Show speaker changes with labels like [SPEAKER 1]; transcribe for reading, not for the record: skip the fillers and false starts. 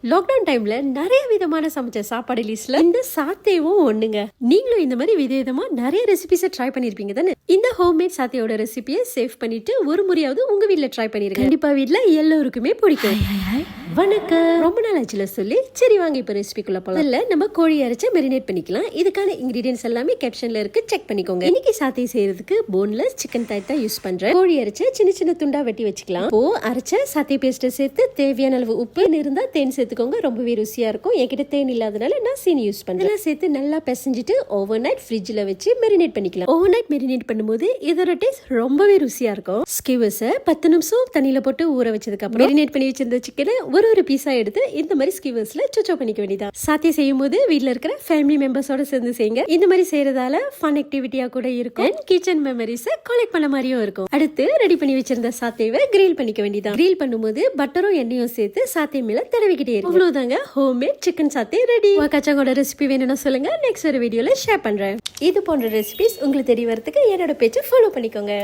[SPEAKER 1] Lockdown டைம்ல நிறைய விதமான சமைச்ச சாப்பாடு லிஸ்ட்ல இந்த சாத்தேவும் ஒண்ணுங்க. நீங்களும் இந்த மாதிரி விதவிதமா நிறைய ரெசிபிஸை ட்ரை பண்ணிருப்பீங்க தானே. இந்த ஹோம்மேட் சாத்தையோட ரெசிபியை சேவ் பண்ணிட்டு ஒரு முறையாவது உங்க வீட்ல ட்ரை பண்ணிருங்க. கண்டிப்பா வீட்ல எல்லாருக்குமே பிடிக்கும். வணக்கம். ரொம்ப நாள் ஆச்சுல சொல்லி சரி வாங்க இப்ப ரெசிபிக்குள்ள போலாம். இல்ல நம்ம கோழி அரைச்சு மெரினேட் பண்ணிக்கலாம். இதுக்கான இன்கிரீடியன்ஸ் எல்லாமே கேப்ஷன்ல இருக்கு, செக் பண்ணிக்கோங்க. இன்னைக்கு சாத்தை செய்யறதுக்கு போன்லெஸ் சிக்கன் தாய் தான் யூஸ் பண்றேன். கோழி அரைச்சு சின்ன சின்ன துண்டா வெட்டி வச்சுக்கலாம். இப்போ அரைச்ச சாத்தை பேஸ்ட்டை சேர்த்து தேவையான அளவு உப்பு இருந்தா தேன் சேர்த்துக்கோங்க, ரொம்பவே ருசியா இருக்கும். என்கிட்ட தேன் இல்லாதனால நான் சீனி யூஸ் பண்றேன். சேர்த்து நல்லா பிசைஞ்சிட்டு ஓவர் நைட் ஃப்ரிட்ஜ்ல வச்சு மெரினேட் பண்ணிக்கலாம். ஓவர் நைட் மெரினேட் பண்ணும்போது இதோட டேஸ்ட் ரொம்பவே ருசியா இருக்கும். ஸ்கிவர்ஸை 10 நிமிஷம் தண்ணியில போட்டு ஊற வச்சதுக்கு அப்புறம் மெரினேட் பண்ணி வச்சிருந்த சிக்கனை ஒரு பீஸா எடுத்து இந்த மாதிரி ஸ்கிவர்ஸ்ல சுச்சோ பண்ணிக்க வேண்டியதா. சாத்தியம் செய்யும் போது வீட்ல இருக்கிற ஃபேமிலி மெம்பர்ஸோட சேர்ந்து செய்யுங்க. இந்த மாதிரி செய்யறதால ஃபன் ஆக்டிவிட்டியா கூட இருக்கும். கிச்சன் மெமரிஸை கலெக்ட் பண்ண மாதிரியும் இருக்கும். அடுத்து ரெடி பண்ணி வச்சிருந்த சாத்தையை கிரில் பண்ணிக்க வேண்டியதா. கிரில் பண்ணும்போது பட்டரும் எண்ணெயும் சேர்த்து சாத்தை மேல தடவிக்கிட்டே இருக்கும். அவ்வளவுதாங்க, ஹோம்மேட் சிக்கன் சாத்தை ரெடி. கச்சாங்கோட ரெசிபி வேணும்னா சொல்லுங்க, நெக்ஸ்ட் ஒரு வீடியோல ஷேர் பண்றேன். இது போன்ற ரெசிபிஸ் உங்களுக்கு தெரிய வரதுக்கு என்னோட பேஜை ஃபாலோ பண்ணிக்கோங்க.